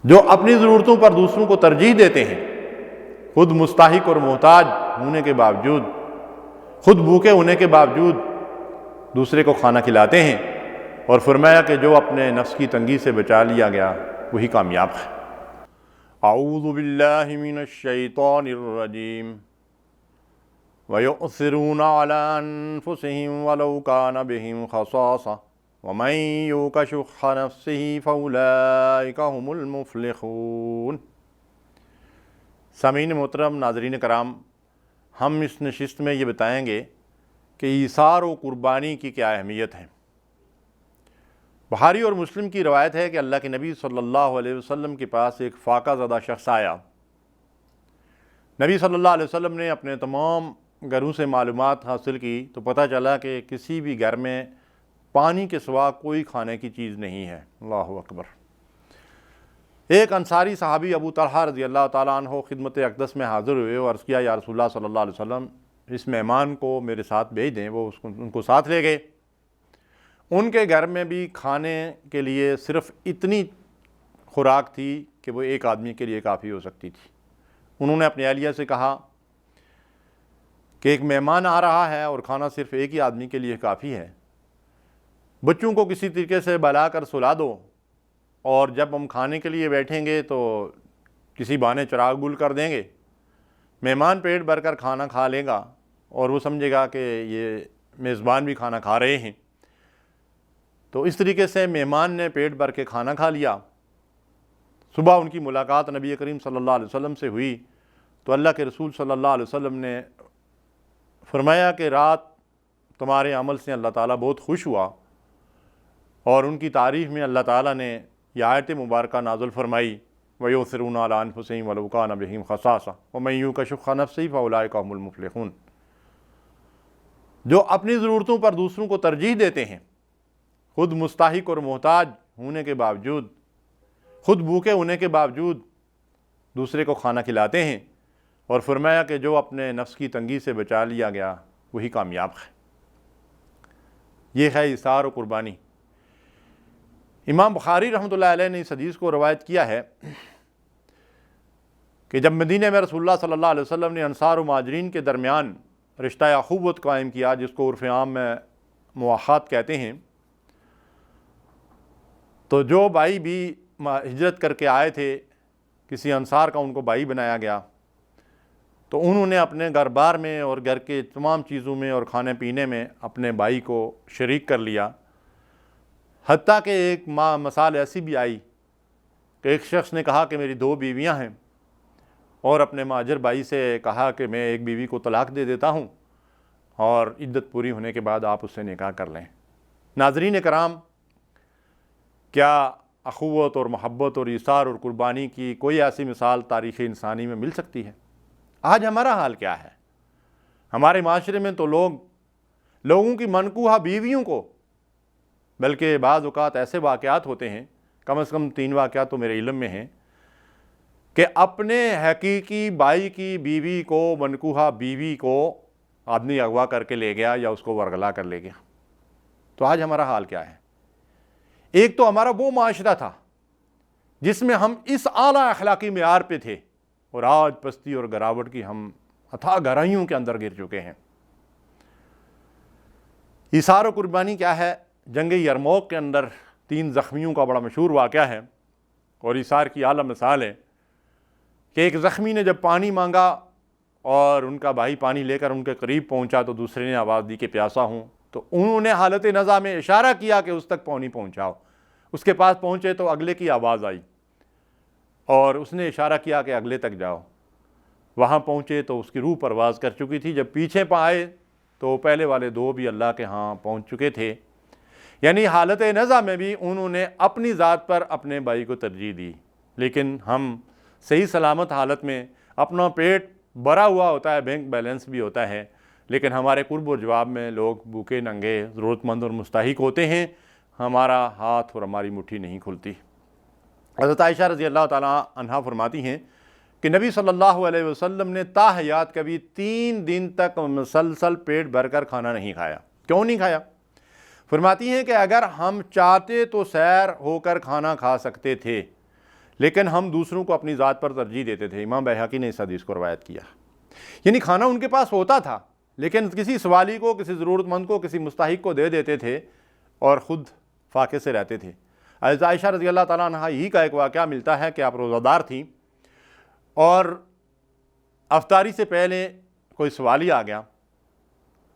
جو اپنی ضرورتوں پر دوسروں کو ترجیح دیتے ہیں، خود مستحق اور محتاج ہونے کے باوجود، خود بھوکے ہونے کے باوجود دوسرے کو کھانا کھلاتے ہیں، اور فرمایا کہ جو اپنے نفس کی تنگی سے بچا لیا گیا وہی کامیاب ہے۔ اعوذ باللہ من الشیطان الرجیم وَيُؤْثِرُونَ عَلَىٰ أَنفُسِهِمْ وَلَوْ كَانَ بِهِمْ خَصَاصَةٌ وَمَن يُوقَ شُحَّ نَفْسِهِ فَأُولَٰئِكَ هُمُ الْمُفْلِحُونَ۔ سامعین محترم، ناظرین کرام، ہم اس نشست میں یہ بتائیں گے کہ ایثار و قربانی کی کیا اہمیت ہے۔ بخاری اور مسلم کی روایت ہے کہ اللہ کے نبی صلی اللہ علیہ وسلم کے پاس ایک فاقہ زدہ شخص آیا۔ نبی صلی اللہ علیہ وسلم نے اپنے تمام گھروں سے معلومات حاصل کی تو پتہ چلا کہ کسی بھی گھر میں پانی کے سوا کوئی کھانے کی چیز نہیں ہے۔ اللہ اکبر۔ ایک انصاری صحابی ابو طلحہ رضی اللہ تعالیٰ عنہ خدمت اقدس میں حاضر ہوئے اور عرض کیا، یا رسول اللہ صلی اللہ علیہ وسلم، اس مہمان کو میرے ساتھ بھیج دیں۔ وہ ان کو ساتھ لے گئے۔ ان کے گھر میں بھی کھانے کے لیے صرف اتنی خوراک تھی کہ وہ ایک آدمی کے لیے کافی ہو سکتی تھی۔ انہوں نے اپنی اہلیہ سے کہا کہ ایک مہمان آ رہا ہے اور کھانا صرف ایک ہی آدمی کے لیے کافی ہے، بچوں کو کسی طریقے سے بلا کر سلا دو، اور جب ہم کھانے کے لیے بیٹھیں گے تو کسی بہانے چراغ گل کر دیں گے، مہمان پیٹ بھر کر کھانا کھا لے گا اور وہ سمجھے گا کہ یہ میزبان بھی کھانا کھا رہے ہیں۔ تو اس طریقے سے مہمان نے پیٹ بھر کے کھانا کھا لیا۔ صبح ان کی ملاقات نبی کریم صلی اللہ علیہ وسلم سے ہوئی تو اللہ کے رسول صلی اللہ علیہ وسلم نے فرمایا کہ رات تمہارے عمل سے اللہ تعالیٰ بہت خوش ہوا، اور ان کی تعریف میں اللہ تعالیٰ نے یہ آیت مبارکہ نازل فرمائی، وَيُؤْثِرُونَ عَلَىٰ أَنفُسِهِمْ وَلَوْ كَانَ بِهِمْ خَصَاصَةٌ وَمَن يُوقَ شُحَّ نَفْسِهِ فَأُولَٰئِكَ هُمُ الْمُفْلِحُونَ۔ جو اپنی ضرورتوں پر دوسروں کو ترجیح دیتے ہیں، خود مستحق اور محتاج ہونے کے باوجود، خود بھوکے ہونے کے باوجود دوسرے کو کھانا کھلاتے ہیں، اور فرمایا کہ جو اپنے نفس کی تنگی سے بچا لیا گیا وہی کامیاب ہے۔ یہ ہے ایثار و قربانی۔ امام بخاری رحمۃ اللہ علیہ نے اس حدیث کو روایت کیا ہے کہ جب مدینہ میں رسول اللہ صلی اللہ علیہ وسلم نے انصار و مہاجرین کے درمیان رشتہ اخوت قائم کیا، جس کو عرف عام میں مواخات کہتے ہیں، تو جو بھائی بھی ہجرت کر کے آئے تھے، کسی انصار کا ان کو بھائی بنایا گیا، تو انہوں نے اپنے گھر بار میں اور گھر کے تمام چیزوں میں اور کھانے پینے میں اپنے بھائی کو شریک کر لیا۔ حتیٰ کہ ایک مثال ایسی بھی آئی کہ ایک شخص نے کہا کہ میری 2 بیویاں ہیں، اور اپنے مہاجر بھائی سے کہا کہ میں ایک بیوی کو طلاق دے دیتا ہوں، اور عدت پوری ہونے کے بعد آپ اس سے نکاح کر لیں۔ ناظرین کرام، کیا اخوت اور محبت اور ایثار اور قربانی کی کوئی ایسی مثال تاریخ انسانی میں مل سکتی ہے؟ آج ہمارا حال کیا ہے؟ ہمارے معاشرے میں تو لوگوں کی منکوحہ بیویوں کو، بلکہ بعض اوقات ایسے واقعات ہوتے ہیں، کم از کم 3 واقعات تو میرے علم میں ہیں، کہ اپنے حقیقی بھائی کی بیوی کو، منکوحہ بیوی کو آدمی اغوا کر کے لے گیا یا اس کو ورغلا کر لے گیا۔ تو آج ہمارا حال کیا ہے؟ ایک تو ہمارا وہ معاشرہ تھا جس میں ہم اس اعلیٰ اخلاقی معیار پہ تھے، اور آج پستی اور گراوٹ کی ہم اتھاہ گہرائیوں کے اندر گر چکے ہیں۔ ایثار و قربانی کیا ہے؟ جنگ یرموک کے اندر 3 زخمیوں کا بڑا مشہور واقعہ ہے، اور ایثار کی اعلیٰ مثال ہے کہ ایک زخمی نے جب پانی مانگا اور ان کا بھائی پانی لے کر ان کے قریب پہنچا تو دوسرے نے آواز دی کہ پیاسا ہوں، تو انہوں نے حالت نزع میں اشارہ کیا کہ اس تک پانی پہنچاؤ۔ اس کے پاس پہنچے تو اگلے کی آواز آئی، اور اس نے اشارہ کیا کہ اگلے تک جاؤ۔ وہاں پہنچے تو اس کی روح پرواز کر چکی تھی۔ جب پیچھے آئے تو پہلے والے 2 بھی اللہ کے ہاں پہنچ چکے تھے۔ یعنی حالت نزع میں بھی انہوں نے اپنی ذات پر اپنے بھائی کو ترجیح دی۔ لیکن ہم صحیح سلامت حالت میں، اپنا پیٹ بھرا ہوا ہوتا ہے، بینک بیلنس بھی ہوتا ہے، لیکن ہمارے قرب و جواب میں لوگ بھوکے ننگے، ضرورت مند اور مستحق ہوتے ہیں، ہمارا ہاتھ اور ہماری مٹھی نہیں کھلتی۔ حضرت عائشہ رضی اللہ تعالیٰ عنہا فرماتی ہیں کہ نبی صلی اللہ علیہ وسلم نے تا حیات کبھی 3 دن تک مسلسل پیٹ بھر کر کھانا نہیں کھایا۔ کیوں نہیں کھایا؟ فرماتی ہیں کہ اگر ہم چاہتے تو سیر ہو کر کھانا کھا سکتے تھے، لیکن ہم دوسروں کو اپنی ذات پر ترجیح دیتے تھے۔ امام بیہقی نے اس حدیث کو روایت کیا۔ یعنی کھانا ان کے پاس ہوتا تھا لیکن کسی سوالی کو، کسی ضرورت مند کو، کسی مستحق کو دے دیتے تھے اور خود فاقے سے رہتے تھے۔ حضرت عائشہ رضی اللہ تعالیٰ عنہ ہی کا ایک واقعہ ملتا ہے کہ آپ روزہ دار تھیں اور افطاری سے پہلے کوئی سوالی آ گیا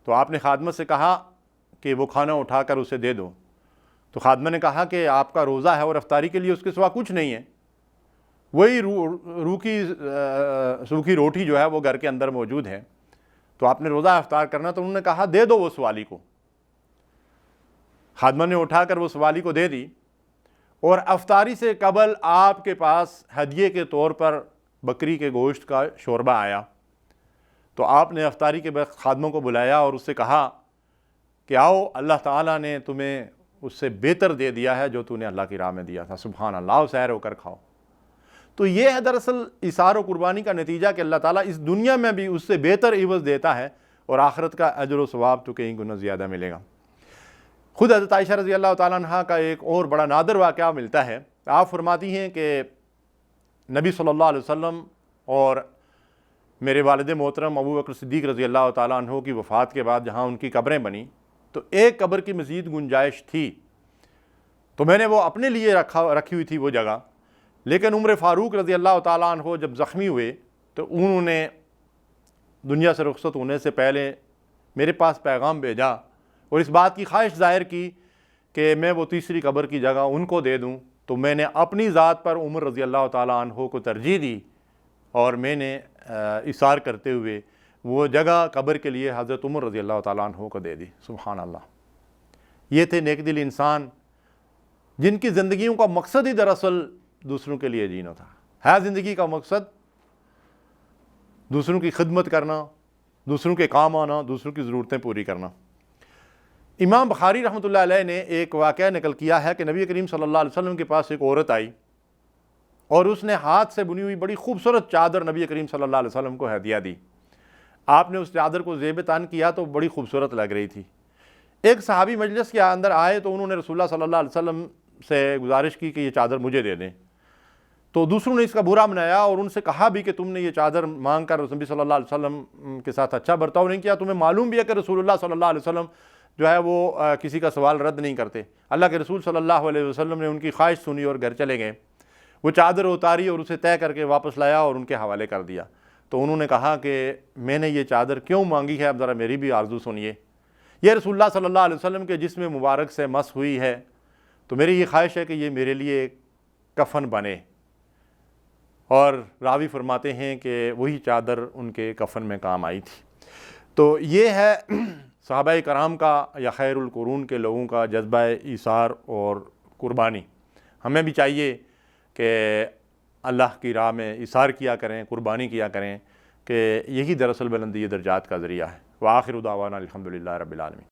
تو آپ نے خادمہ سے کہا کہ وہ کھانا اٹھا کر اسے دے دو۔ تو خادمہ نے کہا کہ آپ کا روزہ ہے اور افطاری کے لیے اس کے سوا کچھ نہیں ہے، وہی سوکھی روٹی جو ہے وہ گھر کے اندر موجود ہے، تو آپ نے روزہ افطار کرنا۔ تو انہوں نے کہا دے دو وہ سوالی کو۔ خادمہ نے اٹھا کر وہ سوالی کو دے دی، اور افطاری سے قبل آپ کے پاس ہدیے کے طور پر بکری کے گوشت کا شوربہ آیا۔ تو آپ نے افطاری کے وقت خادموں کو بلایا اور اس سے کہا کہ آؤ، اللہ تعالیٰ نے تمہیں اس سے بہتر دے دیا ہے جو تو نے اللہ کی راہ میں دیا تھا، سبحان اللہ، سیر ہو کر کھاؤ۔ تو یہ ہے دراصل ایثار و قربانی کا نتیجہ کہ اللہ تعالیٰ اس دنیا میں بھی اس سے بہتر عوض دیتا ہے اور آخرت کا اجر و ثواب تو کئی گنا زیادہ ملے گا۔ خود حضرت عائشہ رضی اللہ تعالیٰ عنہ کا ایک اور بڑا نادر واقعہ ملتا ہے۔ آپ فرماتی ہیں کہ نبی صلی اللہ علیہ وسلم اور میرے والد محترم ابو بکر صدیق رضی اللہ تعالیٰ عنہ کی وفات کے بعد جہاں ان کی قبریں بنیں تو ایک قبر کی مزید گنجائش تھی، تو میں نے وہ اپنے لیے رکھی ہوئی تھی وہ جگہ، لیکن عمر فاروق رضی اللہ تعالیٰ عنہ جب زخمی ہوئے تو انہوں نے دنیا سے رخصت ہونے سے پہلے میرے پاس پیغام بھیجا اور اس بات کی خواہش ظاہر کی کہ میں وہ تیسری قبر کی جگہ ان کو دے دوں۔ تو میں نے اپنی ذات پر عمر رضی اللہ تعالیٰ عنہ کو ترجیح دی اور میں نے اِثار کرتے ہوئے وہ جگہ قبر کے لیے حضرت عمر رضی اللہ تعالیٰ عنہ کو دے دی۔ سبحان اللہ، یہ تھے نیک دل انسان جن کی زندگیوں کا مقصد ہی دراصل دوسروں کے لیے جینا تھا۔ ہے زندگی کا مقصد دوسروں کی خدمت کرنا، دوسروں کے کام آنا، دوسروں کی ضرورتیں پوری کرنا۔ امام بخاری رحمۃ اللہ علیہ نے ایک واقعہ نقل کیا ہے کہ نبی کریم صلی اللہ علیہ وسلم کے پاس ایک عورت آئی اور اس نے ہاتھ سے بنی ہوئی بڑی خوبصورت چادر نبی کریم صلی اللہ علیہ وسلم کو ہدیہ دی۔ آپ نے اس چادر کو زیب تن کیا تو بڑی خوبصورت لگ رہی تھی۔ ایک صحابی مجلس کے اندر آئے تو انہوں نے رسول اللہ صلی اللہ علیہ وسلم سے گزارش کی کہ یہ چادر مجھے دے دیں، تو دوسروں نے اس کا برا منایا اور ان سے کہا بھی کہ تم نے یہ چادر مانگ کر نبی صلی اللہ علیہ وسلم کے ساتھ اچھا برتاؤ نہیں کیا، تمہیں معلوم بھی ہے کہ رسول اللہ صلی اللہ علیہ وسلم جو ہے وہ کسی کا سوال رد نہیں کرتے۔ اللہ کے رسول صلی اللہ علیہ وسلم نے ان کی خواہش سنی اور گھر چلے گئے۔ وہ چادر اتاری اور اسے طے کر کے واپس لایا اور ان کے حوالے کر دیا۔ تو انہوں نے کہا کہ میں نے یہ چادر کیوں مانگی ہے، اب ذرا میری بھی آرزو سنیے۔ یہ رسول اللہ صلی اللہ علیہ وسلم کے جسم مبارک سے مس ہوئی ہے، تو میری یہ خواہش ہے کہ یہ میرے لیے کفن بنے۔ اور راوی فرماتے ہیں کہ وہی چادر ان کے کفن میں کام آئی تھی۔ تو یہ ہے صحابہ کرام کا یا خیر القرون کے لوگوں کا جذبہ ایثار اور قربانی۔ ہمیں بھی چاہیے کہ اللہ کی راہ میں ایثار کیا کریں، قربانی کیا کریں، کہ یہی دراصل بلندی درجات کا ذریعہ ہے۔ وآخر دعوانا الحمدللہ رب العالمین۔